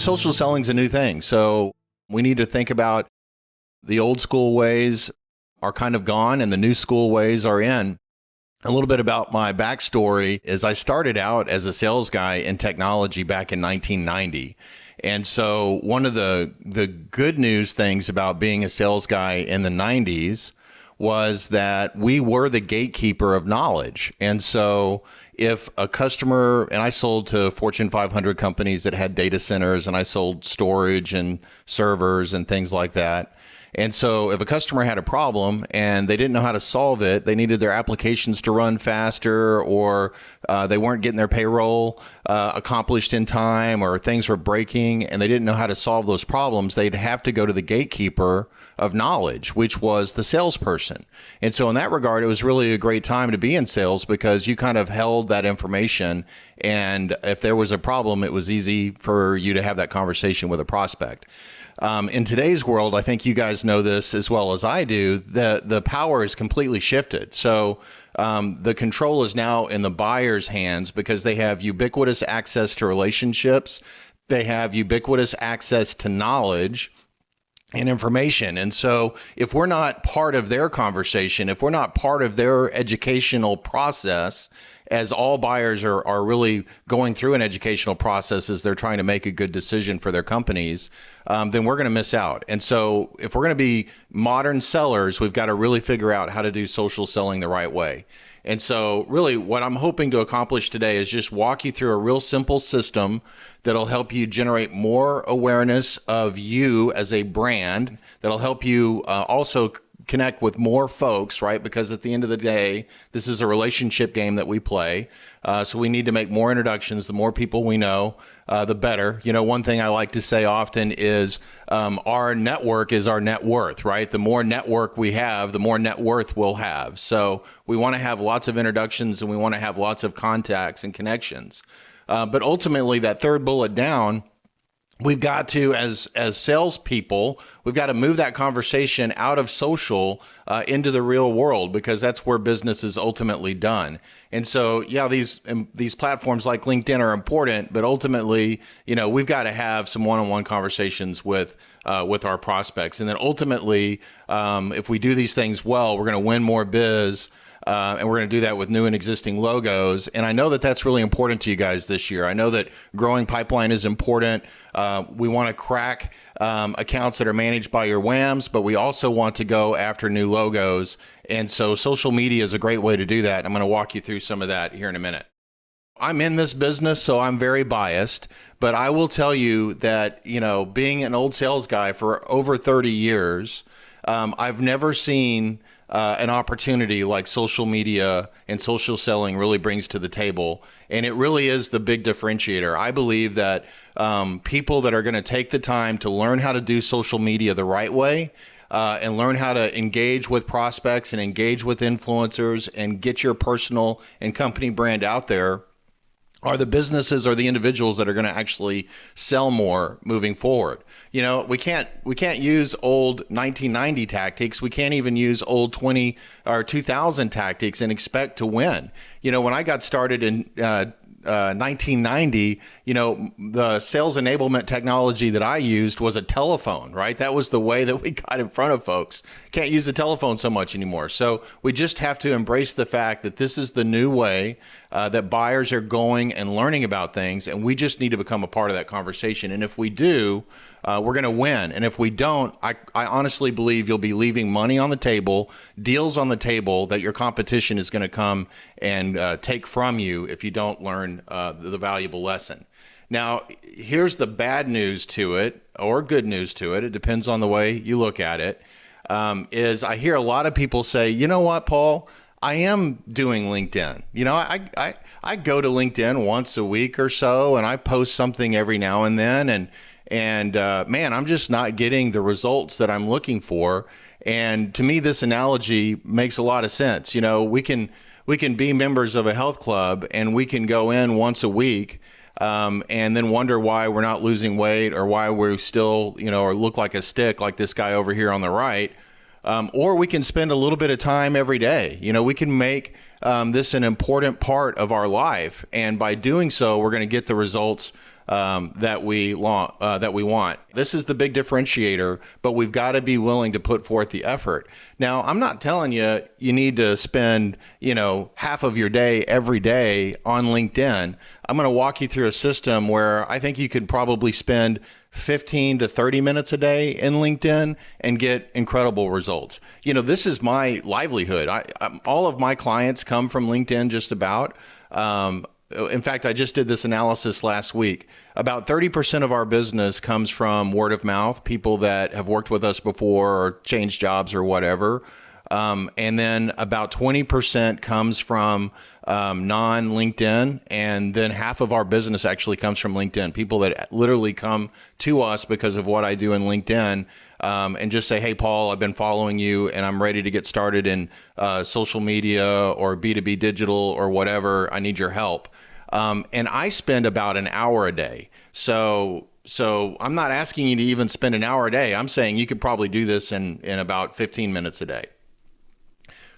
social selling's a new thing. So we need to think about the old school ways are kind of gone and the new school ways are in. A little bit about my backstory is I started out as a sales guy in technology back in 1990. And so one of the good news things about being a sales guy in the 90s was that we were the gatekeeper of knowledge. And so if a customer, and I sold to Fortune 500 companies that had data centers, and I sold storage and servers and things like that. And so if a customer had a problem and they didn't know how to solve it, they needed their applications to run faster, or they weren't getting their payroll accomplished in time, or things were breaking and they didn't know how to solve those problems, they'd have to go to the gatekeeper of knowledge, which was the salesperson. And so in that regard, it was really a great time to be in sales because you kind of held that information. And if there was a problem, it was easy for you to have that conversation with a prospect. In today's world, I think you guys know this as well as I do, the power is completely shifted. So the control is now in the buyer's hands because they have ubiquitous access to relationships. They have ubiquitous access to knowledge and information. And so if we're not part of their conversation, if we're not part of their educational process, as all buyers are really going through an educational process as they're trying to make a good decision for their companies, then we're going to miss out. And so if we're going to be modern sellers, we've got to really figure out how to do social selling the right way. And so really what I'm hoping to accomplish today is just walk you through a real simple system that'll help you generate more awareness of you as a brand, that'll help you also connect with more folks, right? Because at the end of the day, this is a relationship game that we play. So we need to make more introductions. The more people we know, the better. You know, one thing I like to say often is our network is our net worth, right? The more network we have, the more net worth we'll have. So we want to have lots of introductions and we want to have lots of contacts and connections. But ultimately, that third bullet down, we've got to, as salespeople, we've got to move that conversation out of social into the real world, because that's where business is ultimately done. And so, yeah, these platforms like LinkedIn are important, but ultimately, you know, we've got to have some one-on-one conversations with our prospects. And then ultimately, if we do these things well, we're going to win more biz. And we're going to do that with new and existing logos. And I know that that's really important to you guys this year. I know that growing pipeline is important. We want to crack accounts that are managed by your WAMs, but we also want to go after new logos. And so social media is a great way to do that. I'm going to walk you through some of that here in a minute. I'm in this business, so I'm very biased, but I will tell you that, you know, being an old sales guy for over 30 years, I've never seen an opportunity like social media and social selling really brings to the table. And it really is the big differentiator. I believe that people that are going to take the time to learn how to do social media the right way and learn how to engage with prospects and engage with influencers and get your personal and company brand out there are the businesses or the individuals that are going to actually sell more moving forward. You know, we can't use old 1990 tactics. We can't even use old 20 or 2000 tactics and expect to win. You know, when I got started in 1990, you know, the sales enablement technology that I used was a telephone, right? That was the way that we got in front of folks. Can't use the telephone so much anymore. So we just have to embrace the fact that this is the new way that buyers are going and learning about things. And we just need to become a part of that conversation. And if we do, we're going to win. And if we don't, I honestly believe you'll be leaving money on the table, deals on the table that your competition is going to come and take from you if you don't learn the valuable lesson. Now, here's the bad news to it, or good news to it. It depends on the way you look at it. Is I hear a lot of people say, you know what, Paul, I am doing LinkedIn. You know, I go to LinkedIn once a week or so, and I post something every now and then, and man, I'm just not getting the results that I'm looking for. And to me, this analogy makes a lot of sense. You know, we can be members of a health club and we can go in once a week and then wonder why we're not losing weight or why we're still, you know, or look like a stick like this guy over here on the right. Or we can spend a little bit of time every day. We can make this an important part of our life. And by doing so, we're going to get the results that we want. This is the big differentiator, but we've got to be willing to put forth the effort. Now, I'm not telling you need to spend, half of your day every day on LinkedIn. I'm going to walk you through a system where I think you could probably spend 15 to 30 minutes a day in LinkedIn and get incredible results. This is my livelihood. All of my clients come from LinkedIn just about. In fact, I just did this analysis last week. About 30% of our business comes from word of mouth, people that have worked with us before or changed jobs or whatever. And then about 20% comes from non-LinkedIn. And then half of our business actually comes from LinkedIn. People that literally come to us because of what I do in LinkedIn and just say, hey, Paul, I've been following you and I'm ready to get started in social media or B2B digital or whatever. I need your help. And I spend about an hour a day. So I'm not asking you to even spend an hour a day. I'm saying you could probably do this in about 15 minutes a day.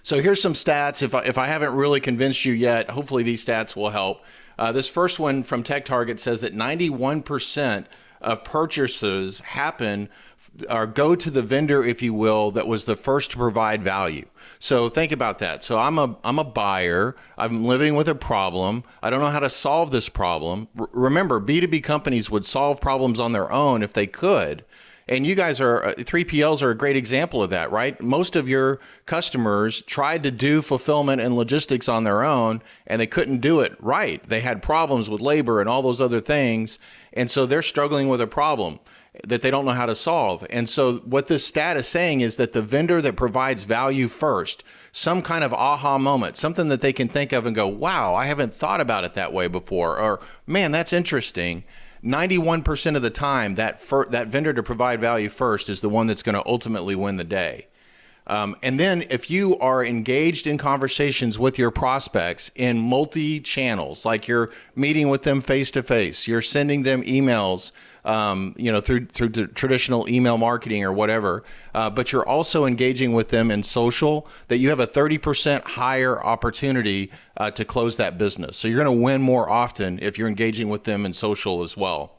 So here's some stats. If I haven't really convinced you yet, hopefully these stats will help. This first one from TechTarget says that 91% of purchases happen or go to the vendor, if you will, that was the first to provide value. So think about that. So I'm a buyer. I'm living with a problem. I don't know how to solve this problem. Remember, B2B companies would solve problems on their own if they could. And you guys 3PLs are a great example of that, right? Most of your customers tried to do fulfillment and logistics on their own, and they couldn't do it right. They had problems with labor and all those other things. And so they're struggling with a problem that they don't know how to solve. And so what this stat is saying is that the vendor that provides value first, some kind of aha moment, something that they can think of and go, wow, I haven't thought about it that way before, or man, that's interesting. 91% of the time, that vendor to provide value first is the one that's going to ultimately win the day. And then if you are engaged in conversations with your prospects in multi-channels, like you're meeting with them face-to-face, you're sending them emails, through the traditional email marketing or whatever, but you're also engaging with them in social, that you have a 30% higher opportunity to close that business. So you're going to win more often if you're engaging with them in social as well.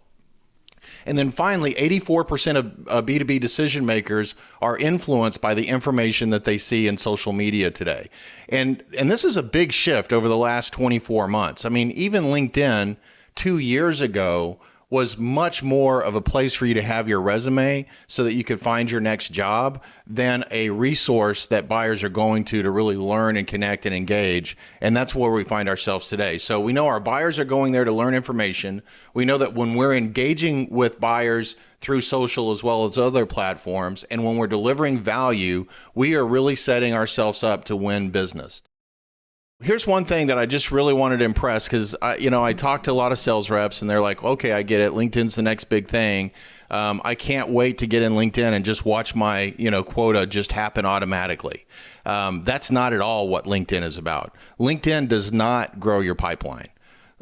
And then finally, 84% of B2B decision makers are influenced by the information that they see in social media today. And this is a big shift over the last 24 months. I mean, even LinkedIn 2 years ago was much more of a place for you to have your resume so that you could find your next job than a resource that buyers are going to really learn and connect and engage. And that's where we find ourselves today. So we know our buyers are going there to learn information. We know that when we're engaging with buyers through social as well as other platforms, and when we're delivering value, we are really setting ourselves up to win business. Here's one thing that I just really wanted to impress, because I talked to a lot of sales reps and they're like, okay, I get it. LinkedIn's the next big thing. I can't wait to get in LinkedIn and just watch my quota just happen automatically. That's not at all what LinkedIn is about. LinkedIn does not grow your pipeline.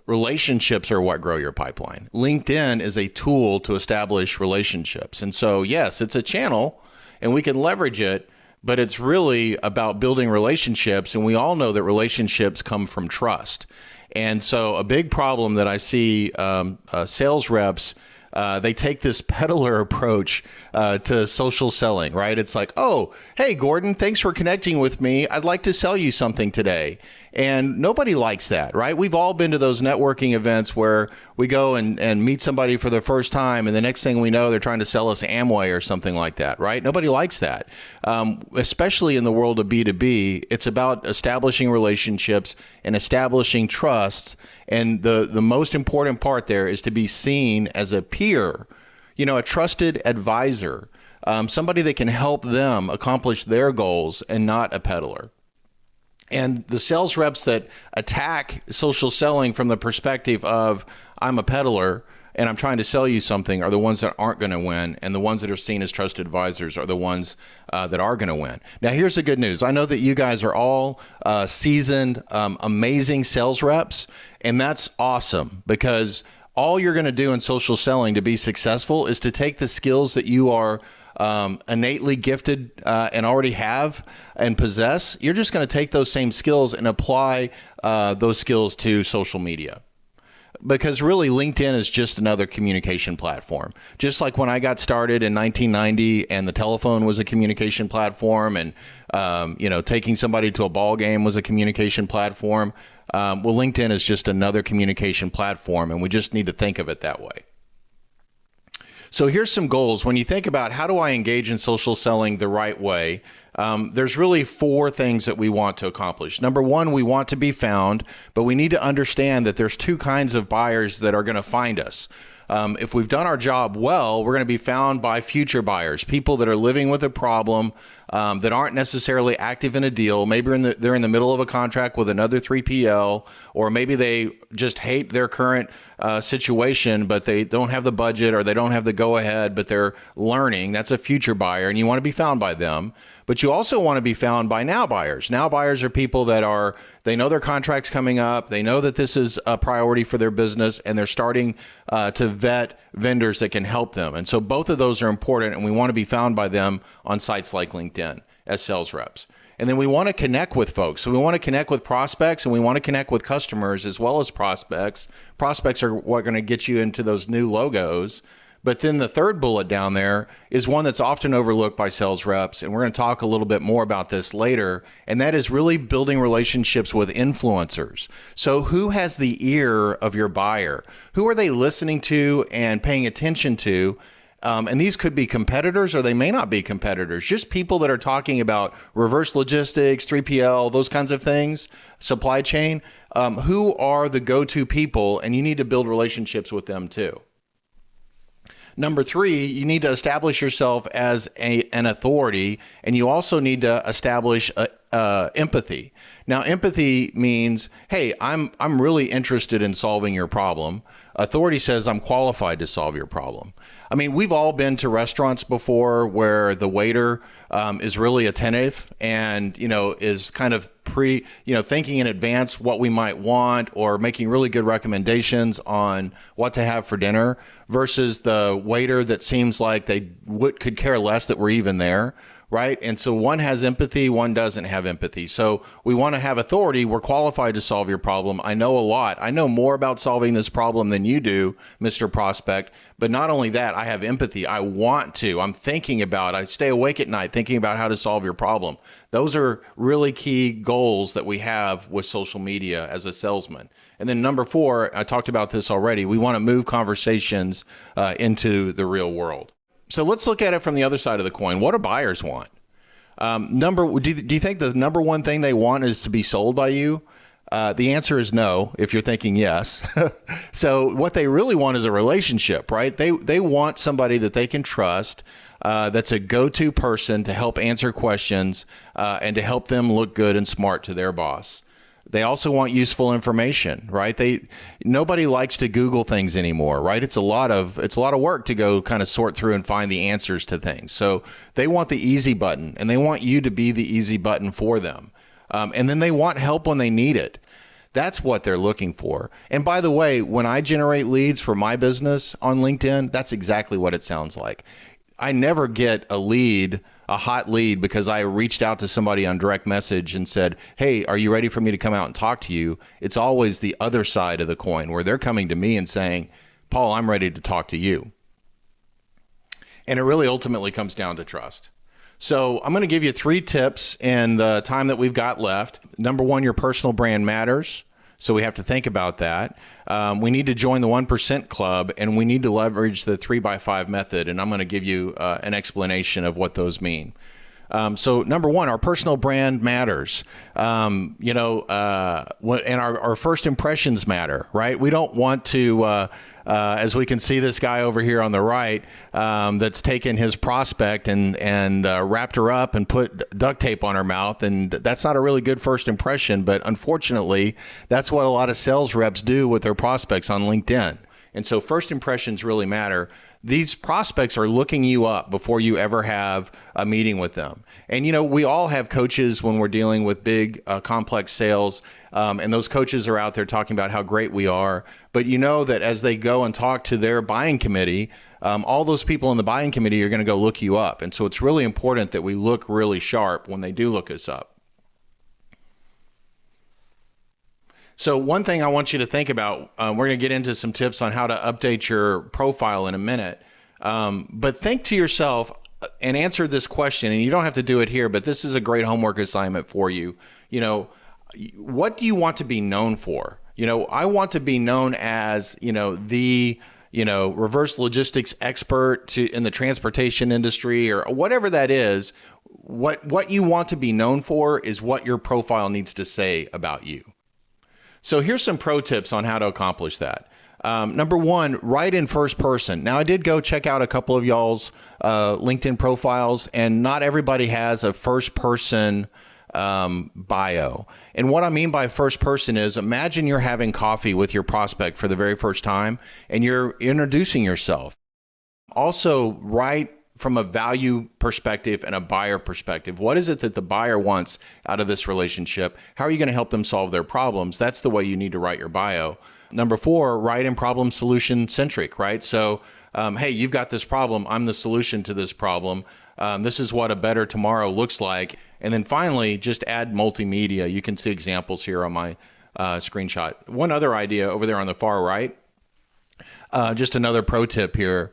Relationships are what grow your pipeline. LinkedIn is a tool to establish relationships. And so, yes, it's a channel and we can leverage it, but it's really about building relationships. And we all know that relationships come from trust. And so a big problem that I see sales reps, they take this peddler approach to social selling, right? It's like, oh, hey, Gordon, thanks for connecting with me. I'd like to sell you something today. And nobody likes that, right? We've all been to those networking events where we go and meet somebody for the first time, and the next thing we know, they're trying to sell us Amway or something like that, right? Nobody likes that. Especially in the world of B2B, it's about establishing relationships and establishing trusts. And the most important part there is to be seen as a peer, a trusted advisor, somebody that can help them accomplish their goals and not a peddler. And the sales reps that attack social selling from the perspective of, I'm a peddler and I'm trying to sell you something, are the ones that aren't going to win. And the ones that are seen as trusted advisors are the ones that are going to win. Now, here's the good news. I know that you guys are all seasoned, amazing sales reps, and that's awesome, because all you're going to do in social selling to be successful is to take the skills that you are innately gifted and already have and possess. You're just going to take those same skills and apply those skills to social media. Because really, LinkedIn is just another communication platform. Just like when I got started in 1990 and the telephone was a communication platform, and taking somebody to a ball game was a communication platform. LinkedIn is just another communication platform, and we just need to think of it that way. So here's some goals. When you think about how do I engage in social selling the right way, there's really 4 things that we want to accomplish. Number 1, we want to be found, but we need to understand that there's 2 kinds of buyers that are going to find us. If we've done our job well, we're going to be found by future buyers, people that are living with a problem, that aren't necessarily active in a deal. Maybe they're in the middle of a contract with another 3PL, or maybe they just hate their current situation, but they don't have the budget or they don't have the go-ahead, but they're learning. That's a future buyer, and you want to be found by them. But you also want to be found by now buyers. Now buyers are people that they know their contract's coming up, they know that this is a priority for their business, and they're starting to vet vendors that can help them. And so both of those are important, and we want to be found by them on sites like LinkedIn as sales reps. And then we want to connect with folks. So we want to connect with prospects, and we want to connect with customers as well as prospects. Prospects are what are going to get you into those new logos. But then the third bullet down there is one that's often overlooked by sales reps, and we're going to talk a little bit more about this later, and that is really building relationships with influencers. So who has the ear of your buyer? Who are they listening to and paying attention to? And these could be competitors, or they may not be competitors, just people that are talking about reverse logistics, 3PL, those kinds of things, supply chain. Who are the go-to people, and you need to build relationships with them too. Number 3, you need to establish yourself as an authority, and you also need to establish empathy. Now, empathy means, hey, I'm really interested in solving your problem. Authority says I'm qualified to solve your problem. I mean, we've all been to restaurants before where the waiter is really attentive and, is kind of thinking in advance what we might want, or making really good recommendations on what to have for dinner, versus the waiter that seems like they could care less that we're even there. Right? And so one has empathy, one doesn't have empathy. So we want to have authority. We're qualified to solve your problem. I know a lot. I know more about solving this problem than you do, Mr. Prospect. But not only that, I have empathy. I want to. I'm thinking about, I stay awake at night thinking about how to solve your problem. Those are really key goals that we have with social media as a salesman. And then number 4, I talked about this already. We want to move conversations into the real world. So let's look at it from the other side of the coin. What do buyers want? Do you think the number 1 thing they want is to be sold by you? The answer is no, if you're thinking yes. So what they really want is a relationship, right? They want somebody that they can trust, that's a go-to person to help answer questions and to help them look good and smart to their boss. They also want useful information, right? Nobody likes to Google things anymore, right? It's a lot of work to go kind of sort through and find the answers to things. So they want the easy button, and they want you to be the easy button for them. And then they want help when they need it. That's what they're looking for. And by the way, when I generate leads for my business on LinkedIn, that's exactly what it sounds like. I never get a hot lead because I reached out to somebody on direct message and said, hey, are you ready for me to come out and talk to you? It's always the other side of the coin where they're coming to me and saying, Paul, I'm ready to talk to you. And it really ultimately comes down to trust. So I'm going to give you 3 tips in the time that we've got left. Number 1, your personal brand matters. So we have to think about that. We need to join the 1% club, and we need to leverage the 3x5 method. And I'm going to give you an explanation of what those mean. So number 1, our personal brand matters. And our first impressions matter, right? We don't want to, as we can see this guy over here on the right, that's taken his prospect and wrapped her up and put duct tape on her mouth. And that's not a really good first impression. But unfortunately, that's what a lot of sales reps do with their prospects on LinkedIn. And so first impressions really matter. These prospects are looking you up before you ever have a meeting with them. And, we all have coaches when we're dealing with big, complex sales. And those coaches are out there talking about how great we are. But you know that as they go and talk to their buying committee, all those people in the buying committee are going to go look you up. And so it's really important that we look really sharp when they do look us up. So one thing I want you to think about, we're going to get into some tips on how to update your profile in a minute. But think to yourself and answer this question, and you don't have to do it here, but this is a great homework assignment for you. What do you want to be known for? I want to be known as, the reverse logistics expert in the transportation industry, or whatever that is. What you want to be known for is what your profile needs to say about you. So here's some pro tips on how to accomplish that. Number one, write in first person. Now, I did go check out a couple of y'all's LinkedIn profiles, and not everybody has a first person bio. And what I mean by first person is, imagine you're having coffee with your prospect for the very first time and you're introducing yourself. Also, write from a value perspective and a buyer perspective. What is it that the buyer wants out of this relationship? How are you going to help them solve their problems? That's the way you need to write your bio. Number four, write in problem solution centric, right? So, hey, you've got this problem. I'm the solution to this problem. This is what a better tomorrow looks like. And then finally, just add multimedia. You can see examples here on my screenshot. One other idea over there on the far right, just another pro tip here.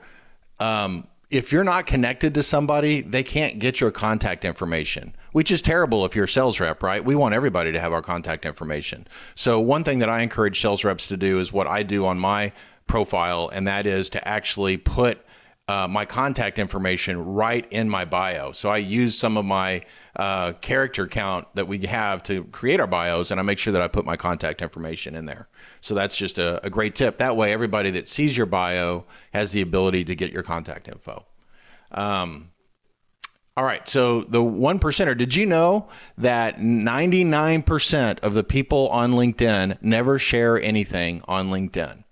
If you're not connected to somebody, they can't get your contact information, which is terrible if you're a sales rep, right? We want everybody to have our contact information. So one thing that I encourage sales reps to do is what I do on my profile, and that is to actually put my contact information right in my bio. So I use some of my character count that we have to create our bios, and I make sure that I put my contact information in there. So that's just a great tip. That way, everybody that sees your bio has the ability to get your contact info. All right, so the 1%er, did you know that 99% of the people on LinkedIn never share anything on LinkedIn?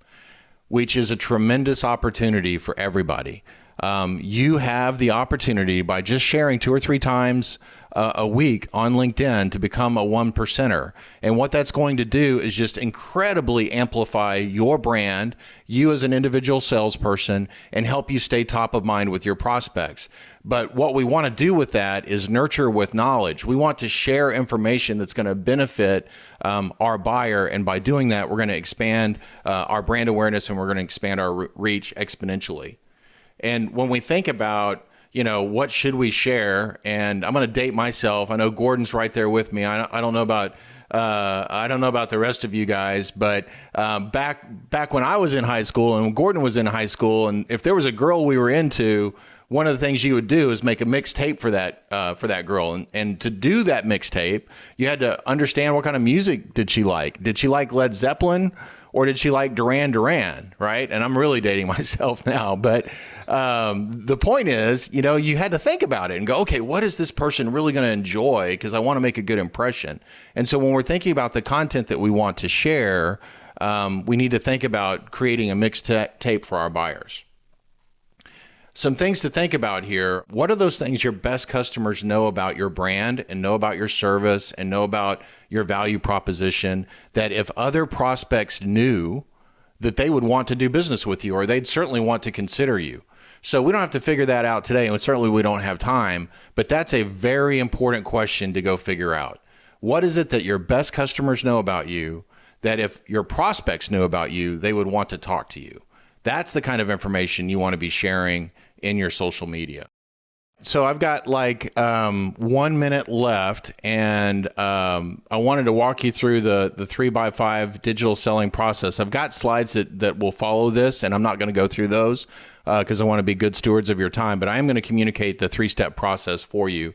Which is a tremendous opportunity for everybody. You have the opportunity by just sharing 2 or 3 times a week on LinkedIn to become a 1%er. And what that's going to do is just incredibly amplify your brand, you as an individual salesperson, and help you stay top of mind with your prospects. But what we want to do with that is nurture with knowledge. We want to share information that's going to benefit our buyer. And by doing that, we're going to expand our brand awareness, and we're going to expand our reach exponentially. And when we think about, what should we share? And I'm going to date myself. I know Gordon's right there with me. I don't know about the rest of you guys, but back when I was in high school and when Gordon was in high school, and if there was a girl we were into, one of the things you would do is make a mixtape for that girl. And to do that mixtape, you had to understand what kind of music did she like. Did she like Led Zeppelin, or did she like Duran Duran, right? And I'm really dating myself now. But the point is, you had to think about it and go, okay, what is this person really going to enjoy? Because I want to make a good impression. And so when we're thinking about the content that we want to share, we need to think about creating a mixtape for our buyers. Some things to think about here. What are those things your best customers know about your brand and know about your service and know about your value proposition that if other prospects knew, that they would want to do business with you, or they'd certainly want to consider you? So we don't have to figure that out today, and certainly we don't have time, but that's a very important question to go figure out. What is it that your best customers know about you that if your prospects knew about you, they would want to talk to you? That's the kind of information you want to be sharing in your social media. So I've got 1 minute left, and I wanted to walk you through the 3x5 digital selling process. I've got slides that will follow this, and I'm not going to go through those because I want to be good stewards of your time, but I am going to communicate the 3-step process for you.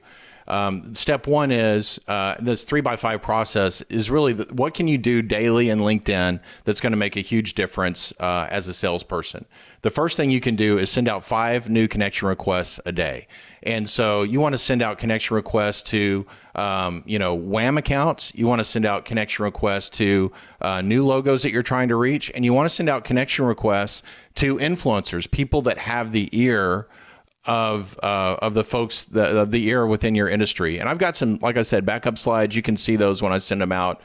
Step one is this 3x5 process is really what can you do daily in LinkedIn that's going to make a huge difference as a salesperson. The first thing you can do is send out 5 new connection requests a day. And so you want to send out connection requests to, WAM accounts. You want to send out connection requests to new logos that you're trying to reach. And you want to send out connection requests to influencers, people that have the ear of the folks, the ear within your industry. And I've got some, like I said, backup slides. You can see those when I send them out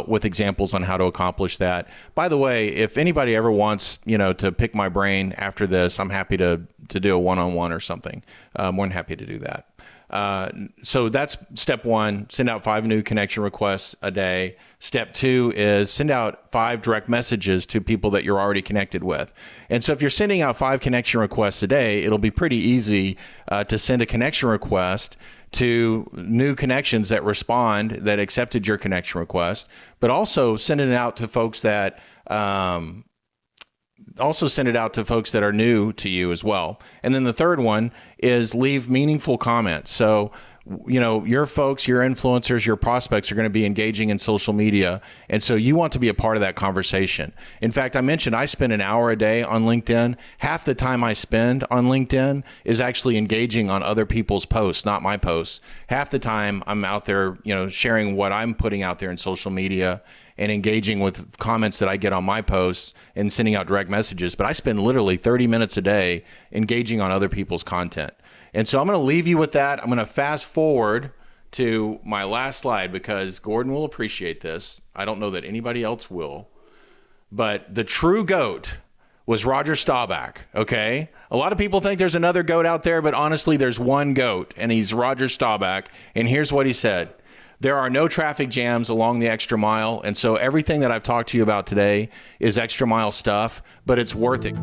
with examples on how to accomplish that. By the way, if anybody ever wants, to pick my brain after this, I'm happy to do a one-on-one or something. More than happy to do that. So that's step one, send out 5 new connection requests a day. Step 2 is send out 5 direct messages to people that you're already connected with. And so if you're sending out 5 connection requests a day, it'll be pretty easy to send a connection request to new connections that respond, that accepted your connection request, but also send it out to folks that are new to you as well. And then the third one is leave meaningful comments. So, your folks, your influencers, your prospects are going to be engaging in social media. And so you want to be a part of that conversation. In fact, I mentioned I spend an hour a day on LinkedIn. Half the time I spend on LinkedIn is actually engaging on other people's posts, not my posts. Half the time I'm out there, sharing what I'm putting out there in social media and engaging with comments that I get on my posts and sending out direct messages. But I spend literally 30 minutes a day engaging on other people's content. And so I'm going to leave you with that. I'm going to fast forward to my last slide because Gordon will appreciate this. I don't know that anybody else will. But the true GOAT was Roger Staubach, okay? A lot of people think there's another GOAT out there, but honestly, there's one GOAT, and he's Roger Staubach. And here's what he said. There are no traffic jams along the extra mile. And so everything that I've talked to you about today is extra mile stuff, but it's worth it.